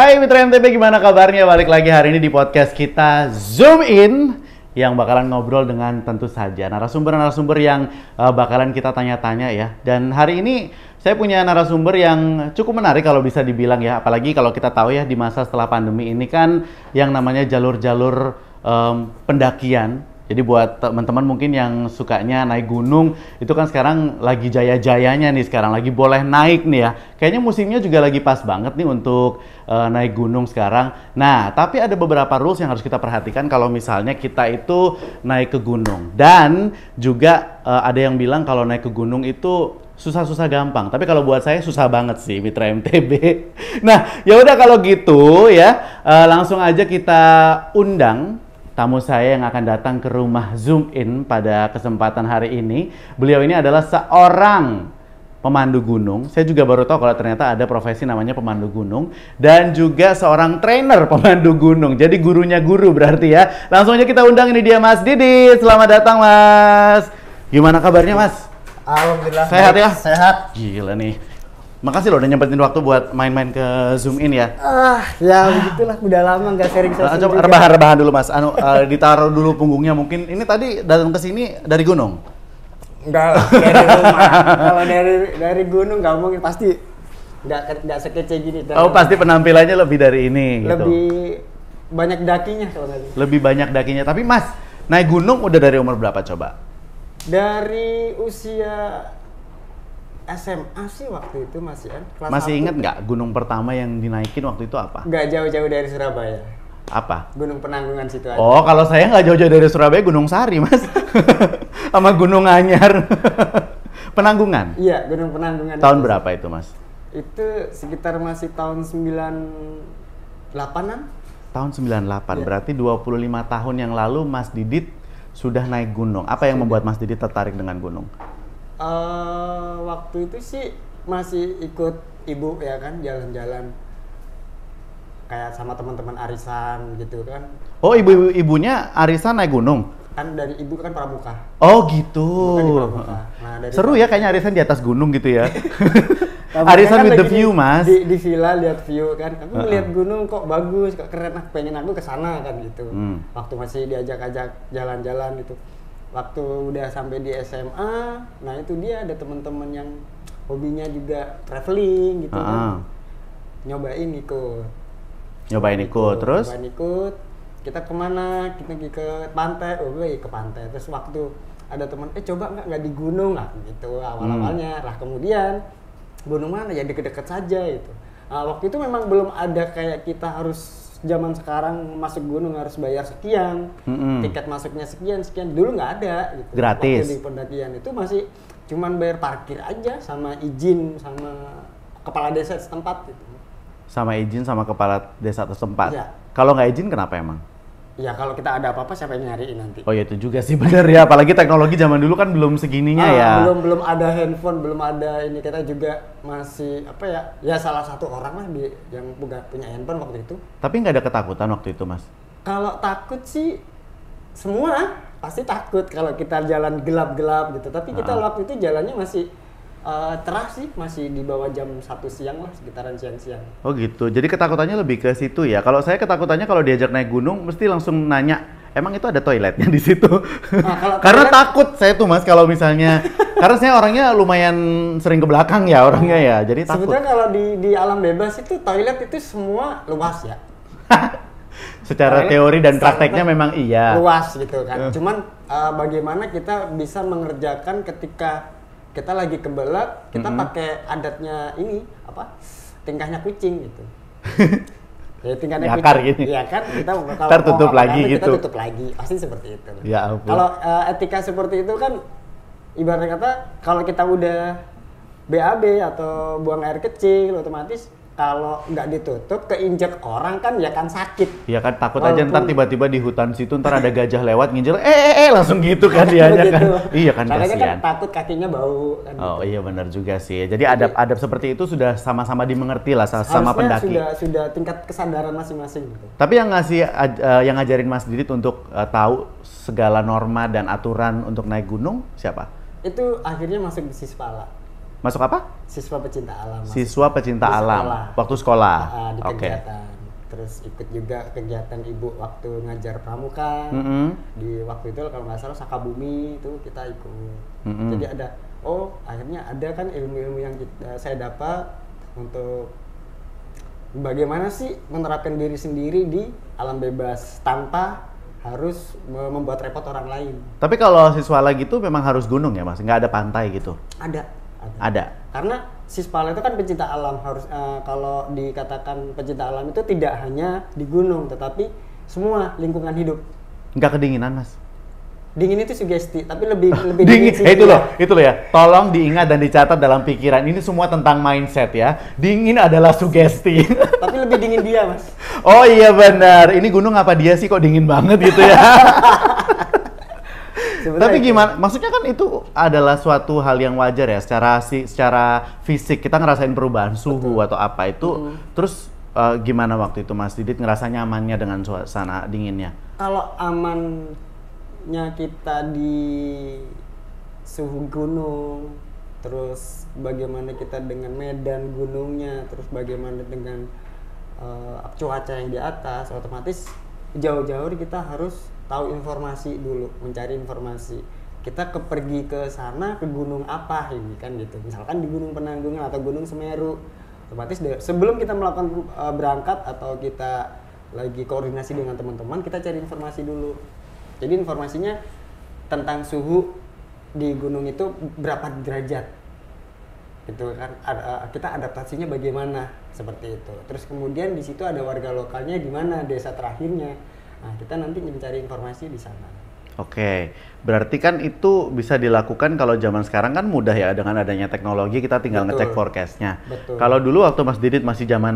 Hai Mitra MTB, gimana kabarnya? Balik lagi hari ini di podcast kita Zoom In yang bakalan ngobrol dengan tentu saja narasumber-narasumber yang bakalan kita tanya-tanya ya. Dan hari ini saya punya narasumber yang cukup menarik kalau bisa dibilang ya. Apalagi kalau kita tahu ya di masa setelah pandemi ini kan yang namanya jalur-jalur pendakian. Jadi buat teman-teman mungkin yang sukanya naik gunung, itu kan sekarang lagi jaya-jayanya nih sekarang, lagi boleh naik nih ya. Kayaknya musimnya juga lagi pas banget nih untuk naik gunung sekarang. Nah, tapi ada beberapa rules yang harus kita perhatikan kalau misalnya kita itu naik ke gunung. Dan juga ada yang bilang kalau naik ke gunung itu susah-susah gampang. Tapi kalau buat saya susah banget sih Mitra MTB. Nah, ya udah kalau gitu ya, langsung aja kita undang tamu saya yang akan datang ke rumah Zoom In pada kesempatan hari ini. Beliau ini adalah seorang pemandu gunung. Saya juga baru tahu kalau ternyata ada profesi namanya pemandu gunung. Dan juga seorang trainer pemandu gunung. Jadi gurunya guru berarti ya. Langsung aja kita undang, ini dia Mas Didit. Selamat datang Mas. Gimana kabarnya Mas? Alhamdulillah. Sehat ya? Sehat. Gila nih. Makasih loh udah nyempetin waktu buat main-main ke Zoom In ya. Ya begitulah, udah lama nggak sharing session. Coba rebahan dulu Mas. Ditaruh dulu punggungnya mungkin. Ini tadi datang ke sini dari gunung. Enggak, dari rumah. Kalau dari gunung nggak mungkin, pasti nggak sekece gini. Oh, pasti penampilannya lebih dari ini. Lebih gitu. banyak dakinya kalau nggak. Lebih banyak dakinya. Tapi Mas, naik gunung udah dari umur berapa coba? Dari usia SMA sih waktu itu masih kelas Masih 1. inget nggak gunung pertama yang dinaikin waktu itu apa? Nggak jauh-jauh dari Surabaya. Apa? Gunung Penanggungan situ aja. Oh, kalau saya nggak jauh-jauh dari Surabaya, Gunung Sari Mas. Sama Gunung Anyar. Penanggungan? Iya, Gunung Penanggungan. Tahun berapa itu Mas? Itu sekitar masih tahun 98-an. Tahun 98, ya. Berarti 25 tahun yang lalu Mas Didit sudah naik gunung. Apa yang membuat Mas Didit tertarik dengan gunung? Waktu itu sih masih ikut ibu ya kan, jalan-jalan kayak sama teman-teman arisan gitu kan. Oh, ibunya arisan naik gunung? Kan dari ibu kan pramuka. Oh gitu. Nah, dari seru ya kayaknya arisan di atas gunung gitu ya. Arisan kan with the view Mas. Di villa lihat view kan. Aku ngeliat gunung kok bagus, kok keren, pengen aku kesana kan gitu. Waktu masih diajak-ajak jalan-jalan gitu. Waktu udah sampai di SMA, nah itu dia ada teman-teman yang hobinya juga traveling gitu kan. Nyobain ikut, terus? Nyobain ikut, kita kemana? Kita pergi ke pantai, ke pantai. Terus waktu ada teman, coba nggak di gunung lah gitu awal-awalnya. Lah kemudian gunung mana ya deket-deket saja gitu. Waktu itu memang belum ada kayak kita harus zaman sekarang masuk gunung harus bayar sekian, tiket masuknya sekian, dulu nggak ada gitu. Gratis. Waktu di pendakian itu masih cuman bayar parkir aja sama izin sama kepala desa setempat gitu. Sama izin sama kepala desa setempat. Ya. Kalau nggak izin kenapa emang? Ya kalau kita ada apa-apa siapa yang nyariin nanti? Oh ya itu juga sih bener ya, apalagi teknologi zaman dulu kan belum segininya ya. Belum ada handphone, belum ada ini, kita juga masih ya salah satu orang lah yang punya handphone waktu itu. Tapi nggak ada ketakutan waktu itu Mas? Kalau takut sih semua pasti takut kalau kita jalan gelap-gelap gitu. Tapi kita waktu itu jalannya masih cerah sih, masih di bawah jam 1 siang lah, sekitaran siang-siang. Oh gitu, jadi ketakutannya lebih ke situ ya. Kalau saya ketakutannya kalau diajak naik gunung, mesti langsung nanya, emang itu ada toiletnya di situ? Karena takut saya tuh Mas, kalau misalnya, karena saya orangnya lumayan sering ke belakang ya orangnya ya, jadi takut. Sebetulnya kalau di alam bebas itu toilet itu semua luas ya. Secara teori dan prakteknya memang iya. Luas gitu kan. Cuman bagaimana kita bisa mengerjakan ketika kita lagi kebelet, kita pakai adatnya ini tingkahnya kucing gitu. Ya tingkahnya nyakar kucing. Gini. Iya kan, kita kalau tutup lagi gitu. Kita tutup lagi, pasti seperti itu. Ya ampun. Kalau etika seperti itu kan ibarat kata kalau kita udah BAB atau buang air kecil, otomatis kalau nggak ditutup keinjek orang kan ya kan sakit. Ya kan takut aja ntar tiba-tiba di hutan situ ntar ada gajah lewat nginjel langsung gitu kan dianya kan. Iya kan kasihan. Kan takut kakinya bau kan. Oh gitu. Iya benar juga sih. Jadi adab-adab seperti itu sudah sama-sama dimengerti lah sama pendaki. Sudah tingkat kesadaran masing-masing gitu. Tapi yang yang ngajarin Mas Didit untuk tahu segala norma dan aturan untuk naik gunung siapa? Itu akhirnya masuk di Sispala. Masuk apa? Siswa pecinta alam. Siswa pecinta alam. Waktu sekolah. Di kegiatan. terus ikut juga kegiatan ibu waktu ngajar pramuka. Di waktu itu kalau nggak salah Sakabumi itu kita ikut. Jadi ada, akhirnya ada kan ilmu-ilmu yang saya dapat untuk bagaimana sih menerapkan diri sendiri di alam bebas tanpa harus membuat repot orang lain. Tapi kalau Siswala gitu memang harus gunung ya Mas? Nggak ada pantai gitu? Ada. Karena Siswala itu kan pencinta alam, harus kalau dikatakan pencinta alam itu tidak hanya di gunung, tetapi semua lingkungan hidup. Nggak kedinginan Mas? Dingin itu sugesti, tapi lebih dingin sih. Itu loh ya. Tolong diingat dan dicatat dalam pikiran. Ini semua tentang mindset ya. Dingin adalah sugesti. Tapi lebih dingin dia, Mas. Oh iya benar. Ini gunung apa dia sih kok dingin banget gitu ya? Tapi gimana? Maksudnya kan itu adalah suatu hal yang wajar ya. Secara fisik kita ngerasain perubahan suhu atau apa itu. Terus gimana waktu itu Mas Didit ngerasa nyamannya dengan suasana dinginnya? Kalau amannya kita di suhu gunung, terus bagaimana kita dengan medan gunungnya, terus bagaimana dengan cuaca yang di atas, otomatis jauh-jauh kita harus tahu informasi dulu, mencari informasi. Kita pergi ke sana, ke gunung apa ini kan gitu. Misalkan di Gunung Penanggungan atau Gunung Semeru, otomatis sebelum kita melakukan berangkat atau kita lagi koordinasi dengan teman-teman, kita cari informasi dulu. Jadi informasinya tentang suhu di gunung itu berapa derajat, gitu kan? Kita adaptasinya bagaimana seperti itu. Terus kemudian di situ ada warga lokalnya di mana desa terakhirnya. Nah kita nanti mencari informasi di sana. Oke, berarti kan itu bisa dilakukan kalau zaman sekarang kan mudah ya dengan adanya teknologi kita tinggal ngecek forecastnya. Kalau dulu waktu Mas Didit masih zaman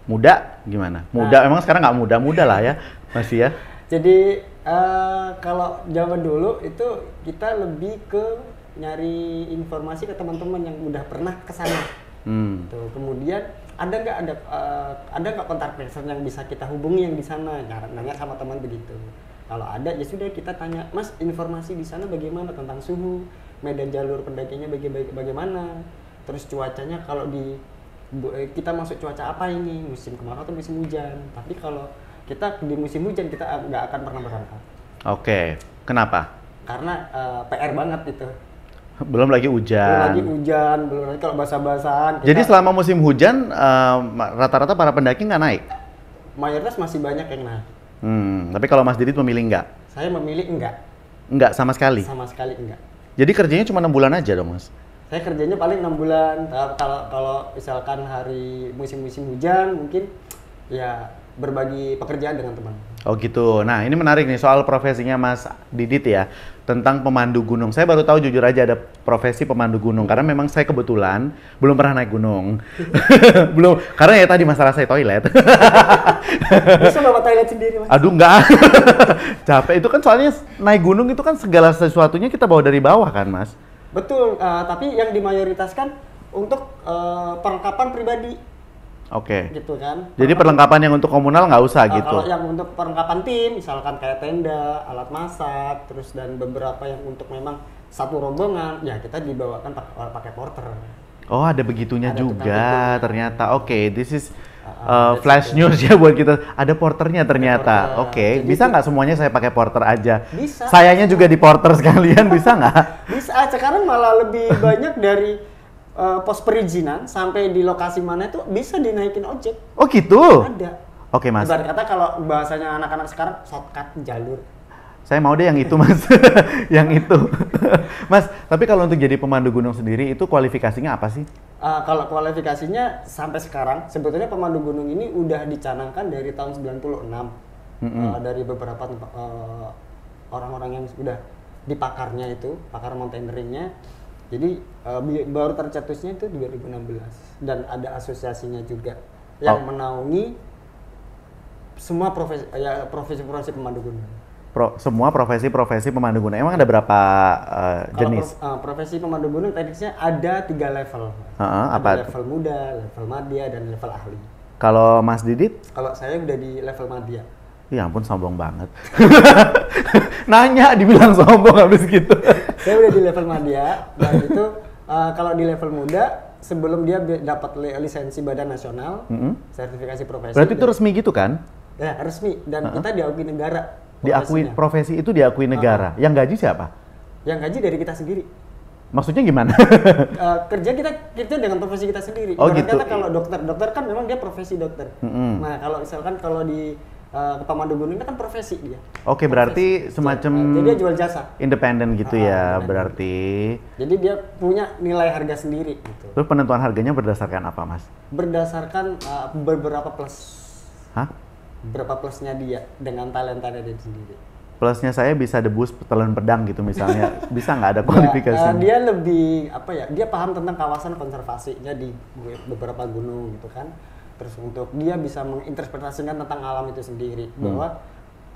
muda gimana? Muda, emang sekarang nggak muda lah ya masih ya. Jadi kalau zaman dulu itu kita lebih ke nyari informasi ke teman-teman yang udah pernah ke sana. Tuh, kemudian ada nggak kontak person yang bisa kita hubungi yang di sana? Nanya sama teman begitu. Kalau ada ya sudah kita tanya, Mas informasi di sana bagaimana tentang suhu, medan jalur pendakinya bagaimana, terus cuacanya kalau kita masuk cuaca apa ini, musim kemarau atau musim hujan. Tapi kalau kita di musim hujan kita nggak akan pernah berangkat. Oke, kenapa? Karena PR banget itu. Belum lagi hujan. Belum lagi kalau basah-basahan. Jadi selama musim hujan rata-rata para pendaki nggak naik? Mayoritas masih banyak yang naik. Tapi kalau Mas Didit memilih enggak? Saya memilih enggak. Enggak sama sekali? Sama sekali enggak. Jadi kerjanya cuma 6 bulan aja dong Mas? Saya kerjanya paling 6 bulan. Kalau misalkan hari musim-musim hujan mungkin ya berbagi pekerjaan dengan teman. Oh gitu. Nah ini menarik nih soal profesinya Mas Didit ya, tentang pemandu gunung. Saya baru tahu jujur aja ada profesi pemandu gunung karena memang saya kebetulan belum pernah naik gunung. Belum, karena ya tadi masalah saya toilet. Bisa bawa toilet sendiri Mas? Aduh enggak. Capek itu kan soalnya naik gunung itu kan segala sesuatunya kita bawa dari bawah kan Mas? Betul, tapi yang dimayoritaskan untuk perlengkapan pribadi. Oke. Gitu kan. Jadi perlengkapan yang untuk komunal nggak usah gitu? Kalau yang untuk perlengkapan tim, misalkan kayak tenda, alat masak, terus dan beberapa yang untuk memang satu rombongan, ya kita dibawakan pakai porter. Oh ada begitunya juga ternyata. Oke, this is flash news ya buat kita. Ada porternya ternyata. Oke, bisa nggak semuanya saya pakai porter aja? Bisa. Sayanya juga di porter sekalian, bisa nggak? Bisa, sekarang malah lebih banyak dari pos perizinan sampai di lokasi mana itu bisa dinaikin ojek. Oh gitu? Ada. Oke Mas. Ibarat kata kalau bahasanya anak-anak sekarang shortcut jalur. Saya mau deh yang itu Mas. Yang itu. Mas, tapi kalau untuk jadi pemandu gunung sendiri itu kualifikasinya apa sih? Kalau kualifikasinya sampai sekarang sebetulnya pemandu gunung ini udah dicanangkan dari tahun 96. Dari beberapa orang-orang yang sudah dipakarnya itu, pakar mountaineeringnya. Jadi baru tercetusnya itu 2016 dan ada asosiasinya juga yang menaungi semua profesi pemandu gunung. Semua profesi pemandu gunung. Emang ada berapa jenis? Profesi pemandu gunung teknisnya ada 3 level. Ada level muda, level madya, dan level ahli. Kalau Mas Didit? Kalau saya udah di level madya. Ya ampun sombong banget. Nanya dibilang sombong habis gitu. Saya udah di level madya dan itu kalau di level muda sebelum dia dapat lisensi Badan Nasional, sertifikasi profesi. Berarti itu resmi gitu kan? Ya, resmi. Dan kita diakui negara. Diakui profesi itu diakui negara. Yang gaji siapa? Yang gaji dari kita sendiri. Maksudnya gimana? Kerja dengan profesi kita sendiri. Oh gitu. Kata kalau dokter kan memang dia profesi dokter. Nah, kalau misalkan kalau di pemandu gunung itu kan profesi dia. Oke, berarti semacam jadi dia jual jasa. Independen gitu ya, berarti. Jadi dia punya nilai harga sendiri gitu. Terus penentuan harganya berdasarkan apa, Mas? Berdasarkan beberapa plus. Hah? Berapa plusnya dia dengan talentanya dia sendiri. Plusnya saya bisa debus telan pedang gitu misalnya. Bisa nggak ada kualifikasi? Dia lebih apa ya? Dia paham tentang kawasan konservasinya di beberapa gunung gitu kan. Terus untuk dia bisa menginterpretasikan tentang alam itu sendiri bahwa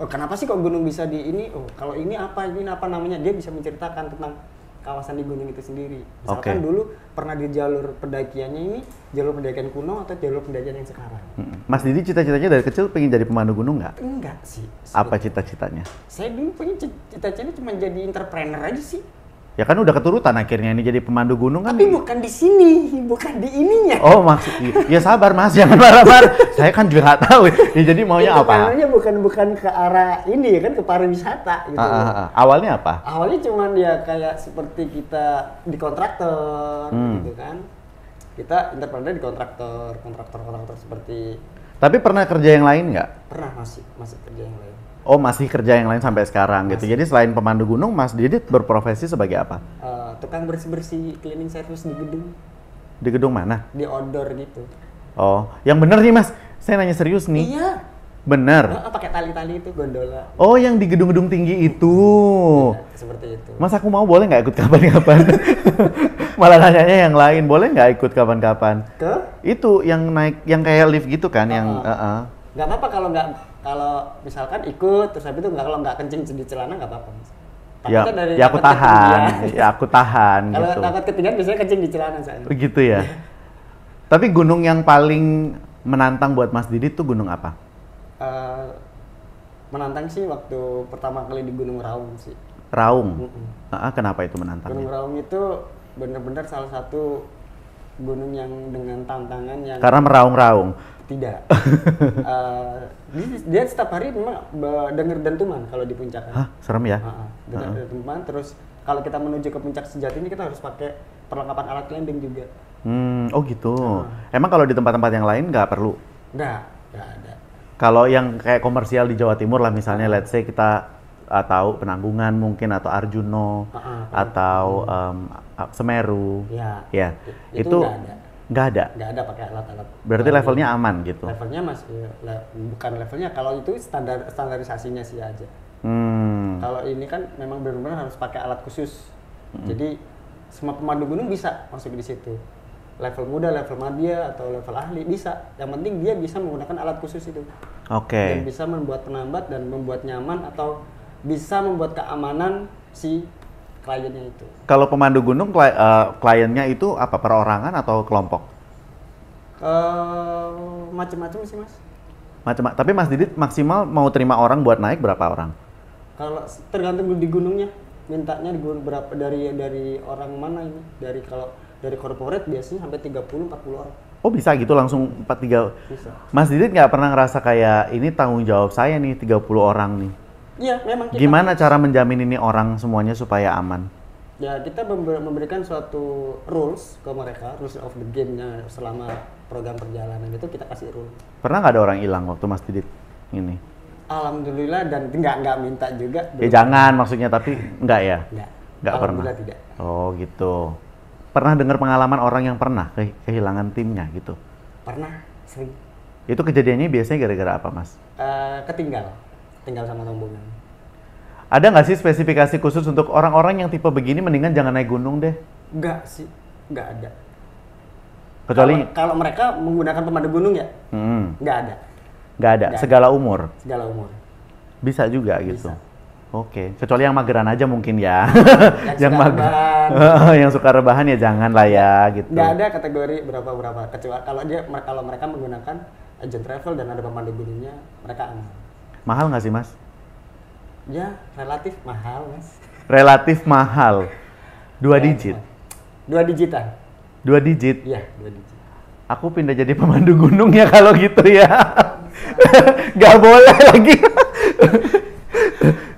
kenapa sih kok gunung bisa di ini? Oh, kalau ini apa namanya? Dia bisa menceritakan tentang kawasan di gunung itu sendiri. Misalkan dulu pernah di jalur pendakiannya ini jalur pendakian kuno atau jalur pendakian yang sekarang. Mas Didi cita-citanya dari kecil pengen jadi pemandu gunung nggak? Enggak sih. Apa cita-citanya? Saya dulu pengen cita-citanya cuma jadi entrepreneur aja sih. Ya kan udah keturutan akhirnya ini jadi pemandu gunung kan. Tapi bukan di sini, bukan di ininya. Oh maksudnya, ya sabar Mas, jangan marah-marah. Saya kan juga nggak tahu. Ya, jadi maunya apa? Awalnya bukan ke arah ini kan, ke pariwisata gitu. Awalnya apa? Awalnya cuman ya kayak seperti kita di kontraktor gitu kan. Kita entrepreneur di kontraktor seperti. Tapi pernah kerja yang lain nggak? Pernah, masih kerja yang lain. Oh masih kerja yang lain sampai sekarang gitu. Jadi selain pemandu gunung, Mas Didit berprofesi sebagai apa? Tukang bersih-bersih cleaning service di gedung. Di gedung mana? Di outdoor gitu. Oh, yang bener nih Mas. Saya nanya serius nih. Iya. Bener. Pakai tali-tali itu gondola. Oh, yang di gedung-gedung tinggi itu. Ya, seperti itu. Mas aku mau boleh nggak ikut kapan-kapan? Malah nanyanya yang lain, boleh nggak ikut kapan-kapan? Itu yang naik, yang kayak lift gitu kan, yang. Nggak apa-apa kalau misalkan ikut terus habis itu kalau nggak kencing di celana nggak apa-apa. Ya aku tahan. Kalau gitu. takut ketinggian biasanya kencing di celana saya. Begitu ya. Tapi gunung yang paling menantang buat Mas Didit tuh gunung apa? Menantang sih waktu pertama kali di Gunung Raung sih. Raung. Kenapa itu menantang? Gunung Raung itu benar-benar salah satu gunung yang dengan tantangan yang. Karena meraung-raung. Tidak. Dia setiap hari memang denger dentuman kalau di puncak. Hah, serem ya? Dengar dentuman. Terus kalau kita menuju ke puncak sejati ini kita harus pakai perlengkapan alat climbing juga. Oh gitu. Emang kalau di tempat-tempat yang lain nggak perlu? Nggak ada. Kalau yang kayak komersial di Jawa Timur lah misalnya, let's say kita tahu Penanggungan mungkin atau Arjuno atau Semeru. Ya. Itu nggak ada. Nggak ada pakai alat-alat. Berarti levelnya aman gitu. Levelnya bukan levelnya. Kalau itu standarisasinya sih aja. Kalau ini kan memang benar-benar harus pakai alat khusus. Jadi semua pemandu gunung bisa masuk di situ. Level muda, level madya atau level ahli bisa. Yang penting dia bisa menggunakan alat khusus itu. Dan bisa membuat penambat dan membuat nyaman atau bisa membuat keamanan si kliennya itu. Kalau pemandu gunung kliennya itu apa, perorangan atau kelompok? Macam-macam sih Mas. Macam-macam. Tapi Mas Didit maksimal mau terima orang buat naik berapa orang? Kalau tergantung di gunungnya, mintanya di gunung berapa dari orang mana ini? Kalau dari corporate biasanya sampai 30-40 orang. Oh bisa gitu langsung 43. Bisa. Mas Didit nggak pernah ngerasa kayak ini tanggung jawab saya nih 30 orang nih? Iya, memang kita. Gimana cara menjamin ini orang semuanya supaya aman? Ya, kita memberikan suatu rules ke mereka, rules of the game-nya selama program perjalanan itu kita kasih rule. Pernah nggak ada orang hilang waktu Mas Didit ini? Alhamdulillah, dan nggak minta juga. Ya jangan maksudnya, tapi nggak ya? Nggak pernah? Alhamdulillah tidak. Oh gitu. Pernah dengar pengalaman orang yang pernah kehilangan timnya gitu? Pernah, sering. Itu kejadiannya biasanya gara-gara apa Mas? Tinggal sama rombongan. Ada nggak sih spesifikasi khusus untuk orang-orang yang tipe begini mendingan jangan naik gunung deh? Nggak sih, nggak ada. Kecuali kalau mereka menggunakan pemandu gunung ya, nggak ada. Nggak ada, segala umur? Segala umur. Bisa juga gitu? Bisa. Oke, kecuali yang mageran aja mungkin ya. yang yang suka rebahan ya jangan lah ya gitu. Nggak ada kategori berapa. Kecuali kalau mereka menggunakan agent travel dan ada pemandu gunungnya, mereka aman. Mahal nggak sih Mas? Ya, relatif mahal Mas. Relatif mahal. 2 digit? 2 digitan. 2 digit? Iya, 2 digit. Aku pindah jadi pemandu gunung ya kalau gitu ya. Nggak boleh lagi.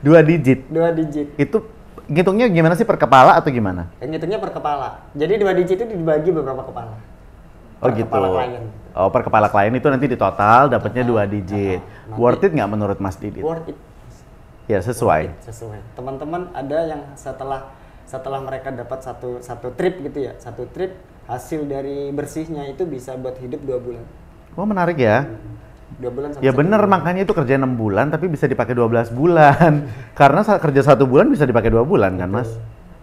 2 digit? 2 digit. Itu ngitungnya gimana sih, per kepala atau gimana? Ngitungnya per kepala. Jadi 2 digit itu dibagi beberapa kepala. Oh Per gitu. kepala klien. Oh, per kepala klien itu nanti di total dapatnya 2 digit. Worth it nggak menurut Mas Didit? Worth it. Ya, sesuai. Sesuai. Teman-teman ada yang setelah mereka dapat satu trip gitu ya, satu trip hasil dari bersihnya itu bisa buat hidup 2 bulan. Oh, menarik ya. 2 bulan sampai Ya 1 bener, bulan. makanya itu kerja 6 bulan tapi bisa dipakai 12 bulan. Karena kerja 1 bulan bisa dipakai 2 bulan kan, Mas?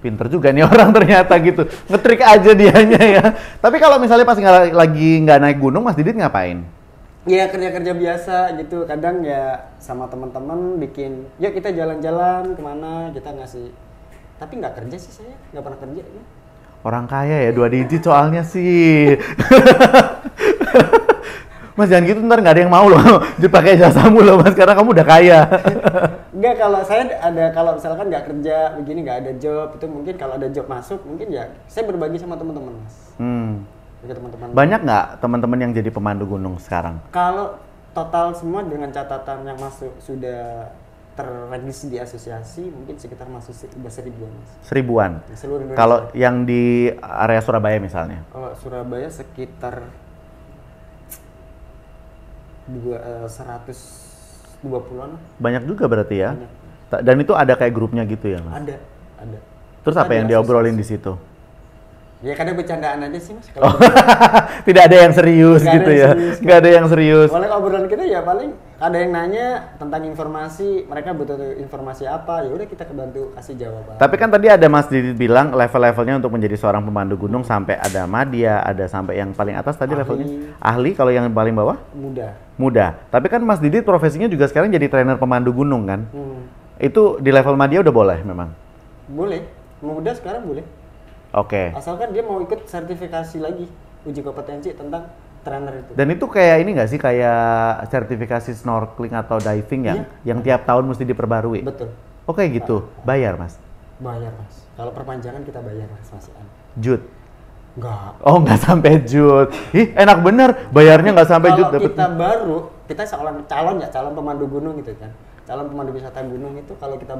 Pinter juga nih orang ternyata gitu. Ngetrik aja dianya ya. Tapi kalau misalnya pas lagi nggak naik gunung, Mas Didit ngapain? Ya kerja-kerja biasa gitu, kadang ya sama teman-teman bikin, yuk kita jalan-jalan kemana, kita ngasih. Tapi nggak kerja sih saya, nggak pernah kerja ya. Orang kaya ya, 2 digit soalnya sih. Mas jangan gitu, ntar nggak ada yang mau loh dipakai jasamu loh Mas, karena kamu udah kaya. Enggak, kalau saya kalau misalkan nggak kerja begini, nggak ada job, itu mungkin kalau ada job masuk, mungkin ya saya berbagi sama teman-teman Mas. Ke teman-teman. Banyak nggak teman-teman yang jadi pemandu gunung sekarang? Kalau total semua dengan catatan yang masuk sudah terregistrasi di asosiasi, mungkin sekitar masuk 1.000-an Mas. 1000-an? Di seluruh Indonesia. Kalau yang di area Surabaya misalnya? Kalau Surabaya sekitar 120-an. Banyak juga berarti ya? Banyak. Dan itu ada kayak grupnya gitu ya Mas? Ada. Terus apa yang diobrolin di situ? Ya kadang bercandaan aja sih Mas. Oh, tidak ada yang serius gitu ya? Nggak ada yang serius? Soalnya obrolan kita ya paling ada yang nanya tentang informasi, mereka butuh informasi apa, ya udah kita bantu kasih jawaban. Tapi kan tadi ada Mas Didit bilang level-levelnya untuk menjadi seorang pemandu gunung sampai ada madya, ada sampai yang paling atas tadi levelnya? Ahli, kalau yang paling bawah? Muda. Tapi kan Mas Didit profesinya juga sekarang jadi trainer pemandu gunung kan? Itu di level madya udah boleh memang? Boleh, muda sekarang boleh. Oke. Asalkan dia mau ikut sertifikasi lagi, uji kompetensi tentang trainer itu. Dan itu kayak ini nggak sih, kayak sertifikasi snorkeling atau diving yang tiap tahun mesti diperbarui? Betul. Oke gitu, bayar Mas? Bayar Mas. Kalau perpanjangan kita bayar Mas. Jut? Enggak. Oh nggak sampai jut. Ih enak bener, bayarnya nggak sampai jut. Kalau kita baru, kita seorang calon pemandu gunung gitu kan. Calon pemandu wisata gunung itu kalau kita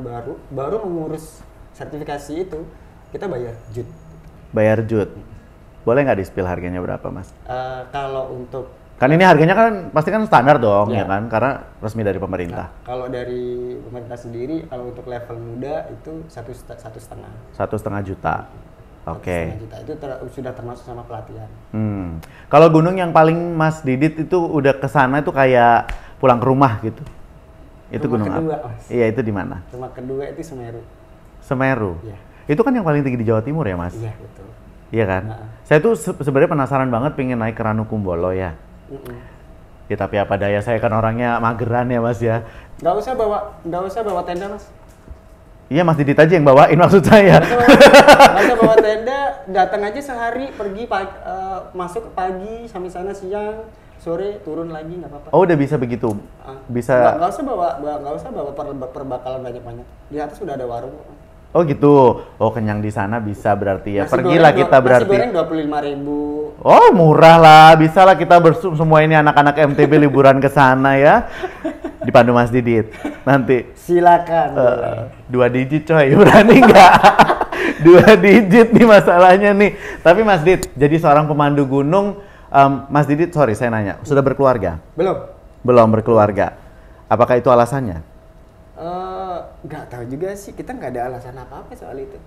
baru mengurus sertifikasi itu, kita bayar jut. Bayar jut. Boleh nggak di-spill harganya berapa Mas? Kalau untuk kan ini harganya kan pasti kan standar dong ya kan, karena resmi dari pemerintah. Kalau dari pemerintah sendiri, kalau untuk level muda itu 1,5 juta. Oke. 1,5 juta itu sudah termasuk sama pelatihan. Kalau gunung yang paling Mas Didit itu udah kesana itu kayak pulang ke rumah gitu. Itu gunung apa? Iya, itu di mana? Rumah kedua itu Semeru. Semeru. Iya. Itu kan yang paling tinggi di Jawa Timur ya Mas? Iya betul. Iya kan? Saya tuh sebenarnya penasaran banget pengen naik ke Ranukumbolo ya. Ya tapi apa daya, saya kan orangnya mageran ya Mas ya. Nggak usah bawa tenda Mas. Iya Mas Didit aja yang bawain maksud saya. Nggak usah bawa tenda, datang aja sehari, pergi masuk pagi sampai sana siang, sore turun lagi nggak apa-apa. Oh udah bisa begitu? Bisa. Nggak usah bawa perbakalan banyak-banyak. Di atas sudah ada warung. Oh gitu. Oh kenyang di sana bisa berarti ya. Pergilah kita berarti. Nasi goreng 25.000. Oh murah lah, bisa lah kita semua ini anak-anak MTB liburan ke sana ya. Dipandu Mas Didit. Nanti. Silakan. 2 digit coy, berani nggak? 2 digit nih masalahnya nih. Tapi Mas Didit, jadi seorang pemandu gunung, Mas Didit, sorry saya nanya, sudah berkeluarga? Belum berkeluarga. Apakah itu alasannya? Nggak tahu juga sih, kita nggak ada alasan apa-apa soal itu.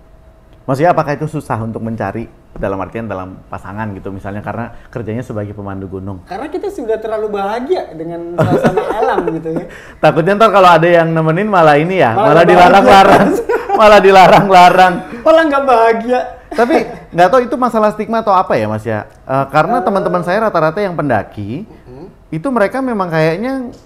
Maksudnya apakah itu susah untuk mencari, dalam artian dalam pasangan gitu misalnya, karena kerjanya sebagai pemandu gunung? Karena kita sudah terlalu bahagia dengan suasana alam gitu ya. Takutnya ntar kalau ada yang nemenin malah ini ya, malah dilarang-larang. Malah dilarang-larang. Malah nggak bahagia. Tapi nggak tahu itu masalah stigma atau apa ya Mas ya. Karena teman-teman saya rata-rata yang pendaki, itu mereka memang kayaknya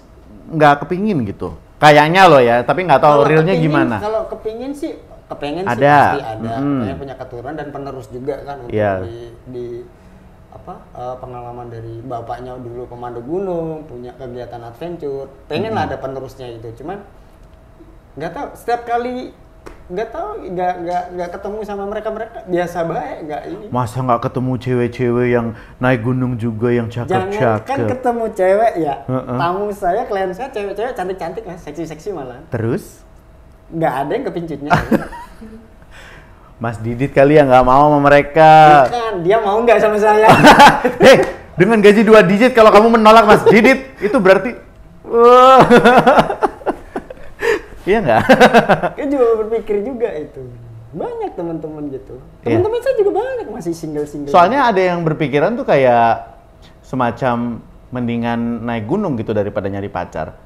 nggak kepingin gitu. Kayaknya loh ya, tapi nggak tahu realnya gimana. Kalau kepingin sih pasti ada. ada. Pengen punya keturunan dan penerus juga kan untuk pengalaman dari bapaknya dulu pemandu gunung, punya kegiatan adventure. Pengen lah ada penerusnya itu. Cuman nggak tahu, setiap kali nggak tahu, nggak ketemu sama mereka biasa baik, nggak ini. Masa nggak ketemu cewek-cewek yang naik gunung juga yang cakep-cakep? Jangan kan ketemu cewek ya, tamu saya, klien saya cewek-cewek cantik-cantik lah, seksi-seksi malah. Terus? Nggak ada yang kepincutnya. Mas Didit kali ya nggak mau sama mereka. Bukan, dia mau nggak sama saya. Hei, dengan gaji 2 digit kalau kamu menolak Mas Didit, itu berarti... Iya nggak? Dia juga berpikir juga itu. Banyak teman-teman gitu. Teman-teman saya juga banyak masih single-single. Soalnya ada yang berpikiran tuh kayak semacam mendingan naik gunung gitu daripada nyari pacar.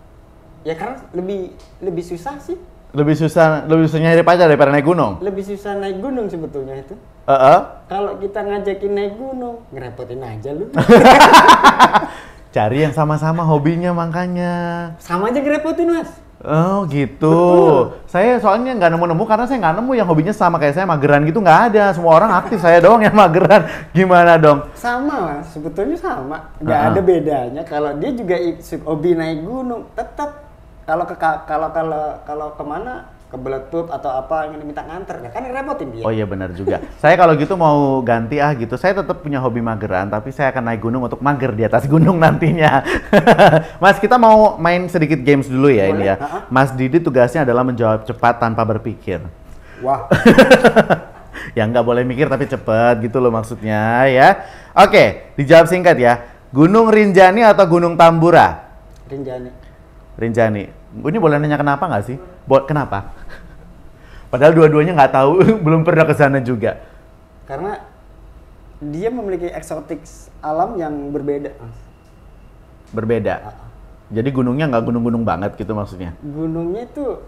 Ya karena lebih susah sih. Lebih susah nyari pacar daripada naik gunung? Lebih susah naik gunung sebetulnya itu. Kalau kita ngajakin naik gunung, ngerepotin aja lu. Cari yang sama-sama hobinya makanya. Sama aja ngerepotin, Mas. Oh gitu. Betul. Saya soalnya nggak nemu-nemu karena saya nggak nemu yang hobinya sama kayak saya, mageran gitu nggak ada. Semua orang aktif, saya doang yang mageran. Gimana dong? Sama Mas, sebetulnya sama. Nggak ada bedanya. Kalau dia juga hobi naik gunung, tetap kalau kemana ke Beletut atau apa yang minta nganter, ya kan repotin dia. Oh iya benar juga. Saya kalau gitu mau ganti gitu. Saya tetap punya hobi mageran, tapi saya akan naik gunung untuk mager di atas gunung nantinya. Mas, kita mau main sedikit games dulu ya. Boleh? Ini ya. Mas Didi tugasnya adalah menjawab cepat tanpa berpikir. Wah. Ya nggak boleh mikir tapi cepat gitu loh maksudnya ya. Oke, dijawab singkat ya. Gunung Rinjani atau Gunung Tambura? Rinjani. Ini boleh nanya kenapa nggak sih? Kenapa? Padahal dua-duanya nggak tahu, belum pernah ke sana juga. Karena dia memiliki eksotik alam yang berbeda, Mas. Berbeda? Jadi gunungnya nggak gunung-gunung banget gitu maksudnya? Gunungnya itu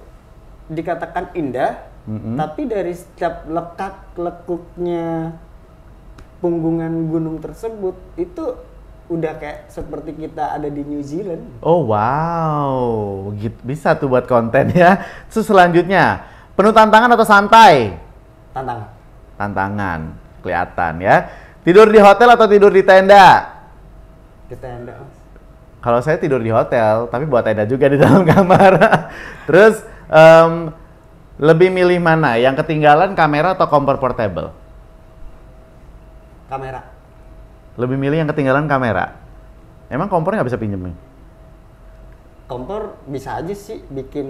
dikatakan indah, tapi dari setiap lekuk-lekuknya punggungan gunung tersebut, itu udah kayak seperti kita ada di New Zealand. Oh wow, gitu. Bisa tuh buat konten ya. Terus selanjutnya, penuh tantangan atau santai? Tantangan. Tantangan, kelihatan ya. Tidur di hotel atau tidur di tenda? Di tenda, Mas. Kalau saya tidur di hotel, tapi buat tenda juga di dalam kamar. Terus, lebih milih mana? Yang ketinggalan kamera atau kompor portable? Kamera. Lebih milih yang ketinggalan kamera. Emang kompornya nggak bisa pinjem nih? Kompor bisa aja sih bikin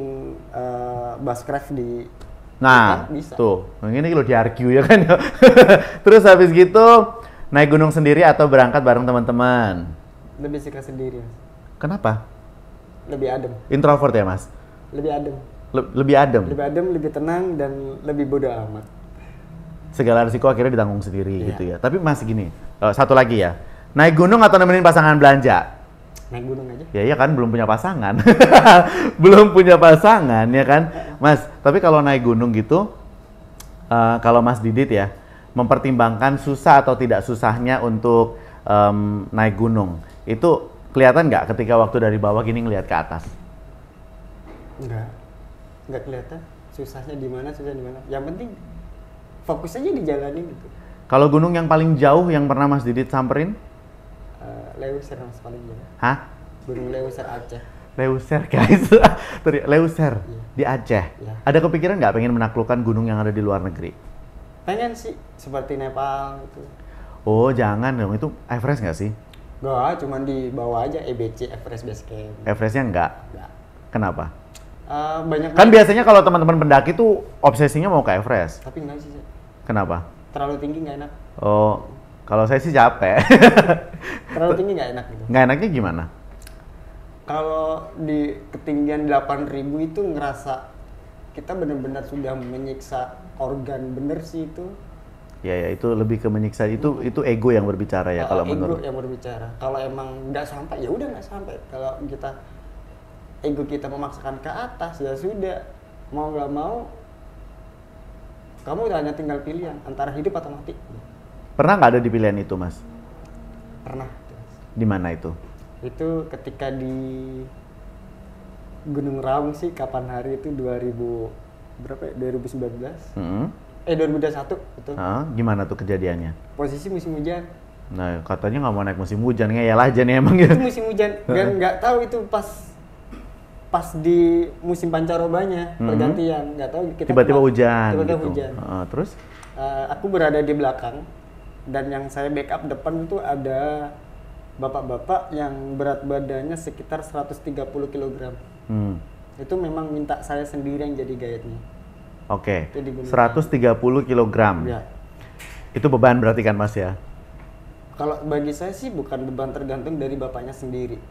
bushcraft di. Nah, bisa. Tuh, ini lo di-argue ya kan. Terus habis gitu naik gunung sendiri atau berangkat bareng teman-teman? Lebih suka sendiri, Mas. Kenapa? Lebih adem. Introvert ya, Mas? Lebih adem. Lebih adem. Lebih adem, lebih tenang dan lebih bodo amat. Segala risiko akhirnya ditanggung sendiri gitu ya. Tapi masih gini. Satu lagi ya, naik gunung atau nemenin pasangan belanja? Naik gunung aja. Ya iya kan, belum punya pasangan. Belum punya pasangan ya kan, Mas. Tapi kalau naik gunung gitu, kalau Mas Didit ya, mempertimbangkan susah atau tidak susahnya untuk naik gunung, itu kelihatan nggak ketika waktu dari bawah gini ngelihat ke atas? Nggak kelihatan. Susahnya di mana, Yang penting fokus aja dijalanin gitu. Kalau gunung yang paling jauh yang pernah Mas Didit samperin? Leuser, Mas, paling jauh. Hah? Gunung Leuser, Aceh. Leuser, guys. Leuser, iya. Di Aceh. Iya. Ada kepikiran nggak pengen menaklukkan gunung yang ada di luar negeri? Pengen sih, seperti Nepal gitu. Oh, jangan dong. Itu Everest nggak sih? Nggak, cuman di bawah aja, EBC, Everest Base Camp. Everestnya nggak? Nggak. Kenapa? Banyak kan biasanya kalau teman-teman pendaki tuh obsesinya mau ke Everest. Tapi nggak sih. Kenapa? Terlalu tinggi nggak enak. Oh, kalau saya sih capek. Terlalu tinggi nggak enak gitu. Nggak enaknya gimana? Kalau di ketinggian 8.000 itu ngerasa kita benar-benar sudah menyiksa organ, bener sih itu. Ya itu lebih ke menyiksa, itu ego yang berbicara ya kalau menurut. Ego yang berbicara. Kalau emang nggak sampai ya udah nggak sampai. Kalau ego kita memaksakan ke atas ya sudah, mau nggak mau kamu hanya tinggal pilihan antara hidup atau mati. Pernah nggak ada di pilihan itu, Mas? Pernah. Di mana itu? Itu ketika di Gunung Raung sih, kapan hari itu 2019? 2021 itu. Gimana tuh kejadiannya? Posisi musim hujan. Nah, katanya nggak mau naik musim hujan, ngeyel aja nih emang gitu. Itu musim hujan, dan nggak tahu itu pas pas di musim pancarobanya pergantian, nggak tahu kita tiba-tiba hujan tiba-tiba gitu. hujan. Terus Aku berada di belakang dan yang saya backup depan itu ada bapak-bapak yang berat badannya sekitar 130 kg. Itu memang minta saya sendiri yang jadi guide-nya. Oke. 130 kg. Ya. Itu beban berarti kan Mas ya? Kalau bagi saya sih bukan beban, tergantung dari bapaknya sendiri.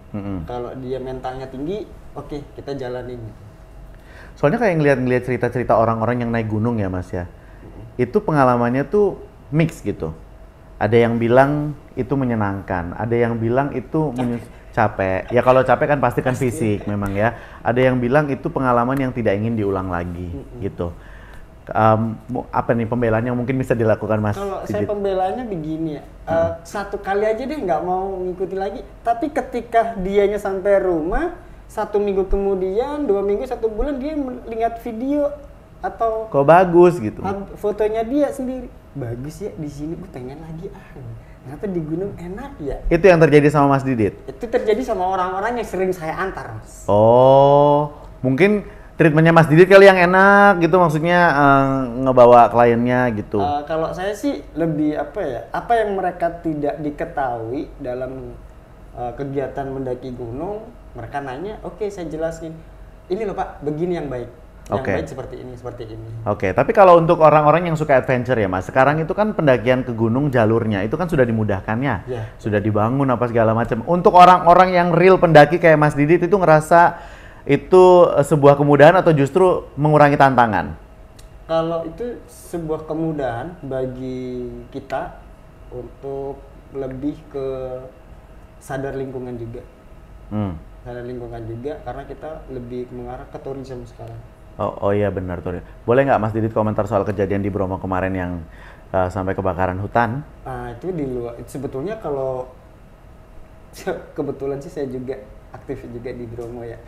Kalau dia mentalnya tinggi, oke, kita jalanin. Soalnya kayak ngeliat cerita-cerita orang-orang yang naik gunung ya Mas ya. Itu pengalamannya tuh mix gitu. Ada yang bilang itu menyenangkan, ada yang bilang itu capek. Ya kalau capek kan pasti kan fisik memang ya. Ada yang bilang itu pengalaman yang tidak ingin diulang lagi gitu. Apa nih pembelaan yang mungkin bisa dilakukan Mas? Kalau saya pembelaannya begini ya, satu kali aja deh nggak mau ngikuti lagi. Tapi ketika dianya sampai rumah, 1 minggu kemudian, 2 minggu, 1 bulan dia lihat video atau kok bagus gitu. Fotonya dia sendiri. Bagus ya di sini, gue pengen lagi ternyata di gunung enak ya. Itu yang terjadi sama Mas Didit? Itu terjadi sama orang-orang yang sering saya antar, Mas. Oh, mungkin treatmentnya Mas Didit kali yang enak gitu, maksudnya ngebawa kliennya gitu. Kalau saya sih lebih apa yang mereka tidak diketahui dalam kegiatan mendaki gunung, mereka nanya, oke, saya jelasin. Ini loh Pak, begini yang baik. Yang baik seperti ini, seperti ini. Oke, tapi kalau untuk orang-orang yang suka adventure ya Mas, sekarang itu kan pendakian ke gunung jalurnya itu kan sudah dimudahkan ya, sudah dibangun apa segala macam. Untuk orang-orang yang real pendaki kayak Mas Didit itu ngerasa itu sebuah kemudahan atau justru mengurangi tantangan? Kalau itu sebuah kemudahan bagi kita untuk lebih ke sadar lingkungan juga. Sadar lingkungan juga karena kita lebih mengarah ke tourism sekarang. Oh iya benar tuh. Boleh nggak Mas Didit komentar soal kejadian di Bromo kemarin yang sampai kebakaran hutan? Itu di luar. Sebetulnya kalau kebetulan sih saya juga aktif juga di Bromo ya.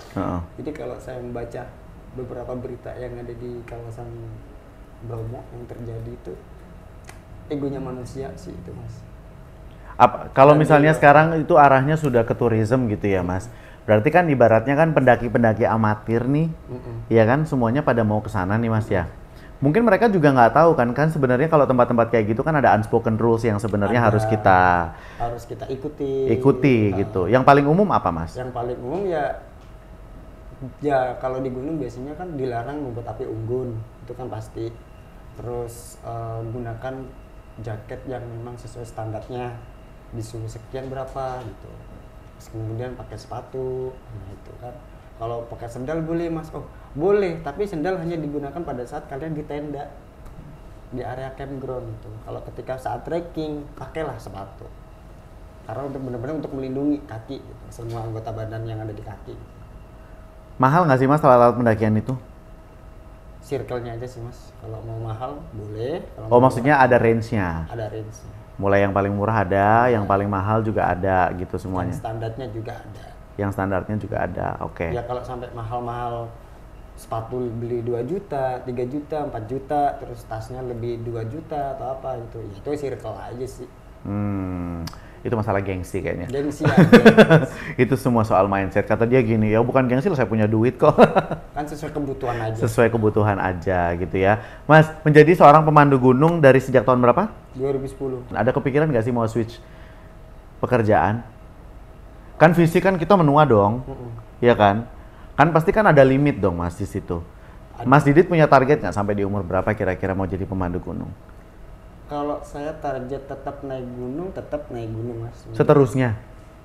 Jadi kalau saya membaca beberapa berita yang ada di kawasan Bromo yang terjadi itu, egonya manusia sih itu Mas. Kalau misalnya sekarang itu arahnya sudah ke tourism gitu ya Mas. Berarti kan ibaratnya kan pendaki-pendaki amatir nih, ya kan semuanya pada mau ke sana nih Mas ya. Mungkin mereka juga nggak tahu kan sebenarnya kalau tempat-tempat kayak gitu kan ada unspoken rules yang sebenarnya harus kita ikuti gitu. Yang paling umum apa Mas? Yang paling umum ya kalau di gunung biasanya kan dilarang membuat api unggun, itu kan pasti. Terus gunakan jaket yang memang sesuai standarnya, di suhu sekian berapa gitu. Terus kemudian pakai sepatu, itu kan. Kalau pakai sendal boleh Mas, boleh, tapi sendal hanya digunakan pada saat kalian di tenda, di area campground gitu. Kalau ketika saat trekking, pakailah sepatu. Karena untuk benar-benar untuk melindungi kaki, gitu, semua anggota badan yang ada di kaki. Mahal nggak sih Mas alat pendakian itu? Circle-nya aja sih Mas. Kalau mau mahal boleh. Maksudnya ada range-nya? Ada range-nya. Mulai yang paling murah ada, yang paling mahal juga ada gitu semuanya. Yang standarnya juga ada. Yang standarnya juga ada, oke. Ya kalau sampai mahal-mahal, sepatu beli 2 juta, 3 juta, 4 juta, terus tasnya lebih 2 juta atau apa gitu. Ya, itu circle aja sih. Itu masalah gengsi kayaknya. Gengsi aja. Itu semua soal mindset. Kata dia gini, ya bukan gengsi, saya punya duit kok. Kan sesuai kebutuhan aja. Sesuai kebutuhan aja gitu ya. Mas, menjadi seorang pemandu gunung dari sejak tahun berapa? 2010. Ada kepikiran nggak sih mau switch pekerjaan? Kan fisik kan kita menua dong, ya kan? Kan pasti kan ada limit dong Mas di situ. Mas Didit punya target nggak sampai di umur berapa kira-kira mau jadi pemandu gunung? Kalau saya target tetap naik gunung Mas. Seterusnya?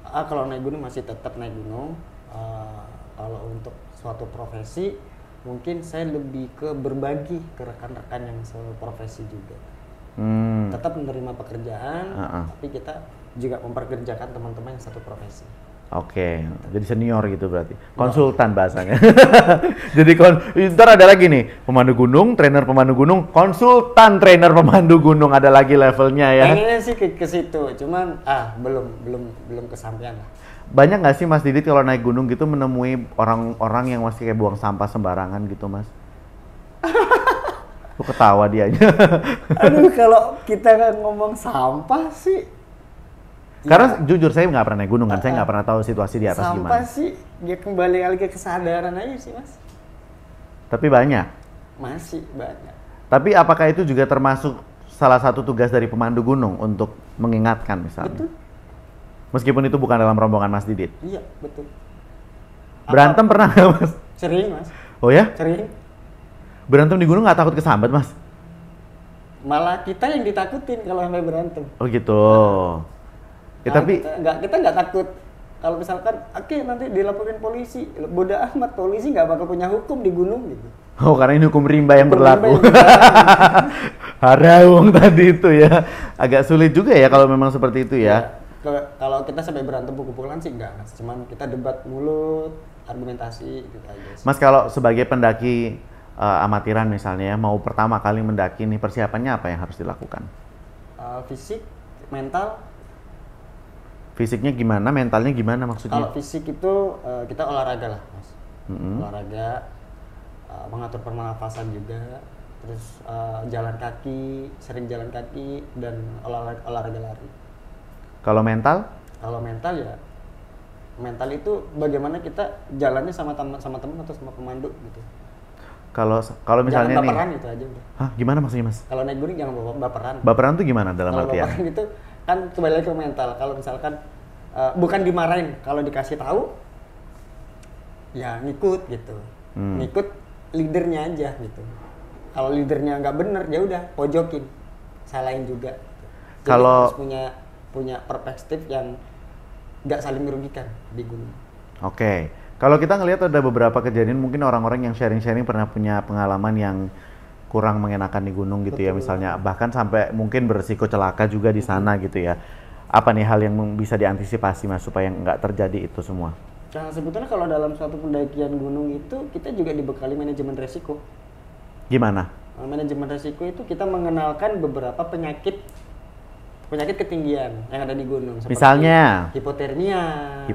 Kalau naik gunung masih tetap naik gunung. Kalau untuk suatu profesi, mungkin saya lebih ke berbagi ke rekan-rekan yang seprofesi juga. Tetap menerima pekerjaan, tapi kita juga memperkerjakan teman-teman yang satu profesi. Oke, jadi senior gitu berarti. Konsultan bahasanya. Jadi ntar ada lagi nih, pemandu gunung, trainer pemandu gunung, konsultan trainer pemandu gunung, ada lagi levelnya ya. Pengennya sih ke situ, cuman belum kesampaian lah. Banyak nggak sih Mas Didit kalau naik gunung gitu menemui orang-orang yang masih kayak buang sampah sembarangan gitu Mas? Lu ketawa dianya. Aduh, kalau kita ngomong sampah sih, Karena jujur saya nggak pernah naik gunung kan, saya nggak pernah tahu situasi di atas gimana. Sampah sih, dia kembali lagi ke kesadaran aja sih mas. Tapi banyak. Masih banyak. Tapi apakah itu juga termasuk salah satu tugas dari pemandu gunung untuk mengingatkan misalnya? Betul. Meskipun itu bukan dalam rombongan Mas Didit. Iya betul. Berantem pernah nggak Mas? Sering mas. Oh ya? Sering. Berantem di gunung nggak takut kesambat Mas? Malah kita yang ditakutin kalau sampai berantem. Oh gitu. Ya, tapi kita nggak takut. Kalau misalkan, oke nanti dilaporin polisi, bodoh amat, polisi nggak bakal punya hukum di gunung gitu. oh karena ini hukum rimba yang Hukum berlaku. rimba yang berlaku. Harawung tadi itu ya. Agak sulit juga ya kalau memang seperti itu ya. Kalau kita sampai berantem pukul-pukulan sih enggak, Mas. Cuman kita debat mulut, argumentasi gitu aja sih. Mas kalau sebagai pendaki amatiran misalnya ya, mau pertama kali mendaki nih persiapannya apa yang harus dilakukan? Fisik, mental. Fisiknya gimana, mentalnya gimana maksudnya? Kalau fisik itu kita olahraga lah, Mas. Olahraga, mengatur pernafasan juga, terus jalan kaki, sering jalan kaki dan olahraga lari. Kalau mental? Kalau mental ya, mental itu bagaimana kita jalannya sama teman atau sama pemandu gitu. Kalau misalnya jangan baperan nih, itu aja udah. hah gimana maksudnya Mas? Kalau naik gunung jangan baperan. Baperan tuh gimana dalam Kalau artian? baperan itu kan kembali lagi ke mental. Kalau misalkan bukan dimarahin, kalau dikasih tahu ya ngikut gitu. Ngikut leadernya aja gitu. Kalau leadernya nggak bener ya udah pojokin, salahin juga. Jadi Kalau harus punya perspektif yang nggak saling merugikan di gunung. Oke. Kalau kita ngelihat ada beberapa kejadian mungkin orang-orang yang sharing-sharing pernah punya pengalaman yang kurang mengenakan di gunung gitu. Betul. Ya misalnya bahkan sampai mungkin beresiko celaka juga di sana gitu ya. Apa nih hal yang bisa diantisipasi Mas supaya nggak terjadi itu semua? Nah sebetulnya kalau dalam suatu pendakian gunung itu kita juga dibekali manajemen resiko. Gimana? Manajemen resiko itu kita mengenalkan beberapa penyakit ketinggian yang ada di gunung. Misalnya? Hipotermia.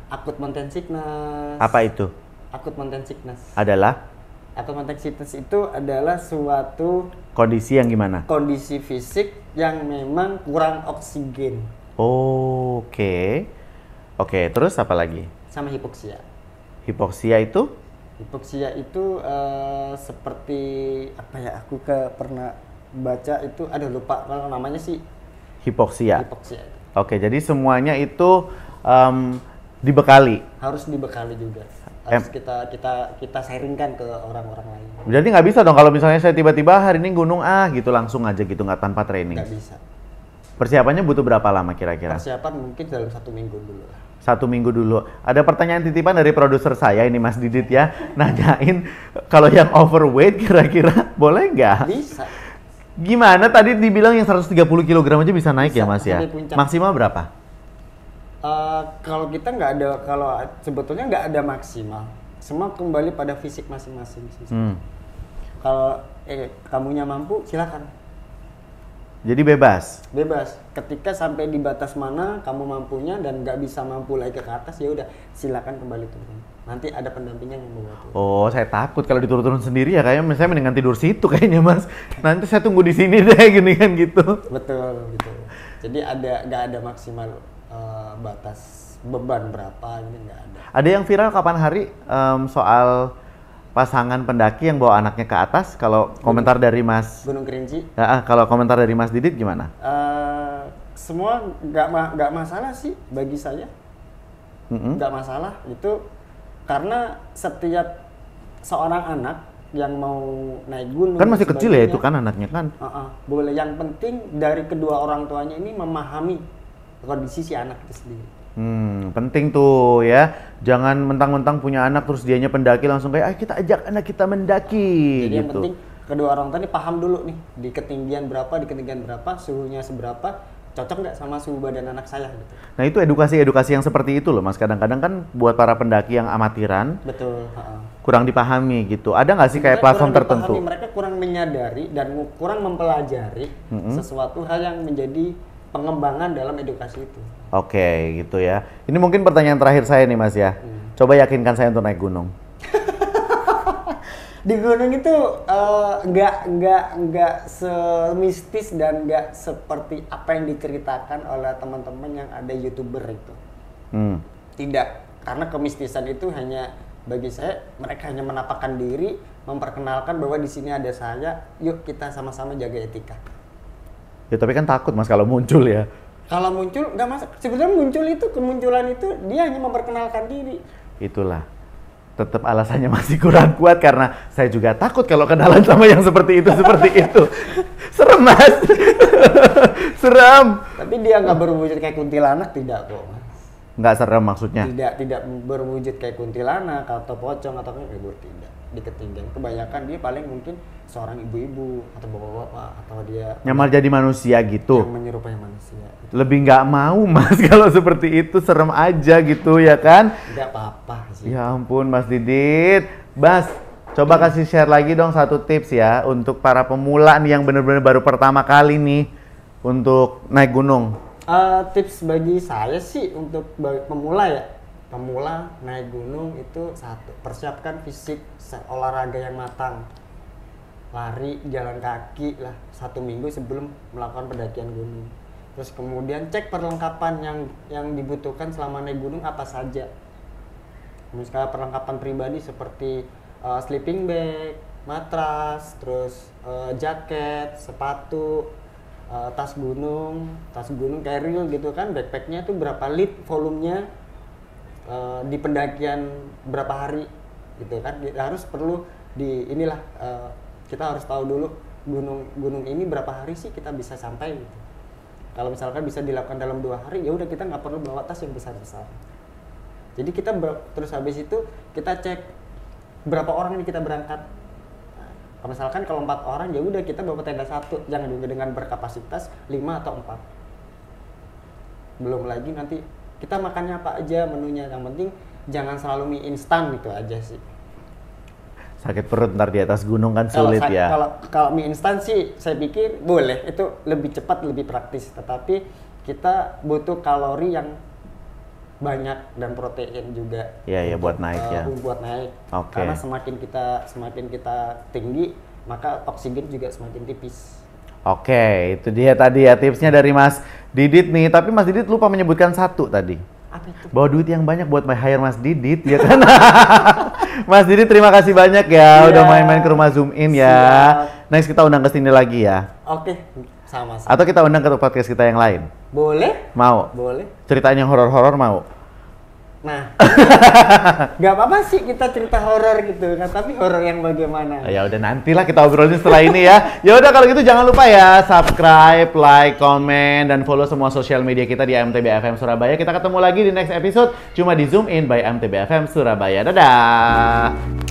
Acute mountain sickness. Apa itu? Acute mountain sickness. Adalah? Acute mountain sickness itu adalah suatu kondisi yang gimana? Kondisi fisik yang memang kurang oksigen. Oke, terus apa lagi? Sama hipoksia. Hipoksia itu? Hipoksia itu seperti apa ya? Aku pernah baca itu, lupa kalau namanya sih. Hipoksia. Hipoksia. Oke, jadi semuanya itu dibekali. Harus dibekali juga. Harus kita sharingkan ke orang-orang lain. Jadi nggak bisa dong kalau misalnya saya tiba-tiba hari ini gunung gitu langsung aja gitu nggak tanpa training. Nggak bisa. Persiapannya butuh berapa lama kira-kira? Persiapan mungkin dalam 1 minggu dulu lah. 1 minggu dulu. Ada pertanyaan titipan dari produser saya ini Mas Didit ya, nanyain kalau yang overweight kira-kira boleh nggak? Bisa. Gimana tadi dibilang yang 130 kg aja bisa naik ya Mas ya? Maksimal berapa? Kalau kita nggak ada, kalau sebetulnya nggak ada maksimal. Semua kembali pada fisik masing-masing sih. Kalau kamunya mampu silakan. Jadi bebas. Bebas. Ketika sampai di batas mana kamu mampunya dan nggak bisa mampu lagi ke atas ya udah silakan kembali turun. Nanti ada pendampingnya yang membawa turun. Oh, saya takut kalau diturun-turun sendiri ya kayaknya saya mendingan tidur situ kayaknya Mas. Nanti saya tunggu di sini deh gini kan gitu. Betul gitu. Jadi nggak ada maksimal batas beban berapa ini nggak ada. Ada yang viral kapan hari soal pasangan pendaki yang bawa anaknya ke atas. Kalau komentar dari Mas Gunung Kerinci. Kalau komentar dari Mas Didit gimana? Semua nggak masalah sih bagi saya. Nggak masalah itu karena setiap seorang anak yang mau naik gunung kan masih kecil ya itu kan anaknya kan. Boleh. Yang penting dari kedua orang tuanya ini memahami kondisi si anak itu sendiri. Penting tuh ya. Jangan mentang-mentang punya anak terus dianya pendaki langsung kayak kita ajak anak kita mendaki. Jadi gitu. Yang penting kedua orang tua ini paham dulu nih di ketinggian berapa, suhunya seberapa, cocok nggak sama suhu badan anak saya gitu. Nah itu edukasi yang seperti itu loh Mas. Kadang-kadang kan buat para pendaki yang amatiran. Betul. Kurang dipahami gitu. Ada nggak sih kayak platform tertentu? Mereka kurang menyadari dan kurang mempelajari sesuatu hal yang menjadi pengembangan dalam edukasi itu. Oke, gitu ya. Ini mungkin pertanyaan terakhir saya nih Mas ya. Coba yakinkan saya untuk naik gunung. Di gunung itu nggak semistis dan nggak seperti apa yang diceritakan oleh teman-teman yang ada YouTuber itu. Tidak, karena kemistisan itu hanya bagi saya mereka hanya menampakkan diri, memperkenalkan bahwa di sini ada saya, yuk kita sama-sama jaga etika. Ya tapi kan takut Mas kalau muncul ya. Kalau muncul nggak masalah. Sebetulnya kemunculan itu dia hanya memperkenalkan diri. Itulah. Tetap alasannya masih kurang kuat karena saya juga takut kalau kenalan sama yang seperti itu. Serem Mas. Serem. Tapi dia nggak berwujud kayak kuntilanak, tidak kok. Nggak serem maksudnya? Tidak berwujud kayak kuntilanak atau pocong atau tidak. Di ketinggian kebanyakan dia paling mungkin seorang ibu-ibu atau bapak-bapak atau dia nyamar jadi manusia gitu. Yang menyerupai manusia. Gitu. Lebih nggak mau Mas kalau seperti itu, serem aja gitu ya kan? Nggak apa-apa sih. Ya ampun Mas Didit. Bas, coba kasih share lagi dong satu tips ya untuk para pemula nih yang bener-bener baru pertama kali nih untuk naik gunung. Tips bagi saya sih untuk pemula ya. Pemula naik gunung itu satu, persiapkan fisik, olahraga yang matang, lari, jalan kaki lah 1 minggu sebelum melakukan pendakian gunung. Terus kemudian cek perlengkapan yang dibutuhkan selama naik gunung apa saja. Misalnya perlengkapan pribadi seperti sleeping bag, matras, terus jaket, sepatu, tas gunung carrier gitu kan, backpacknya tuh berapa lit volumenya. Di pendakian berapa hari gitu kan, kita harus tahu dulu gunung ini berapa hari sih kita bisa sampai gitu. Kalau misalkan bisa dilakukan dalam 2 hari ya udah kita nggak perlu bawa tas yang besar-besar. Jadi kita terus habis itu kita cek berapa orang ini kita berangkat. Nah, misalkan kalau 4 orang ya udah kita bawa tenda 1, jangan juga dengan berkapasitas 5 atau 4. Belum lagi nanti kita makannya apa aja menunya, yang penting jangan selalu mie instan gitu aja sih. Sakit perut ntar di atas gunung kan sulit ya. Kalau mie instan sih saya pikir boleh, itu lebih cepat, lebih praktis. Tetapi kita butuh kalori yang banyak dan protein juga. Iya buat naik ya. Buat naik. Okay. Karena semakin kita tinggi maka oksigen juga semakin tipis. Oke, itu dia tadi ya tipsnya dari Mas Didit nih. Tapi Mas Didit lupa menyebutkan satu tadi. Apa itu? Bawa duit yang banyak buat hire Mas Didit, ya kan? Mas Didit terima kasih banyak ya udah main-main ke rumah Zoom In ya. Next kita undang ke sini lagi ya. Oke, sama-sama. Atau kita undang ke podcast kita yang lain. Boleh? Mau? Boleh. Ceritanya horor-horor mau? Nah, nggak apa-apa sih kita cerita horor gitu kan, tapi horor yang bagaimana? Ya udah nantilah kita obrolin setelah ini ya. Ya udah kalau gitu jangan lupa ya subscribe, like, komen, dan follow semua sosial media kita di MTB FM Surabaya. Kita ketemu lagi di next episode cuma di Zoom In by MTB FM Surabaya. Dadah.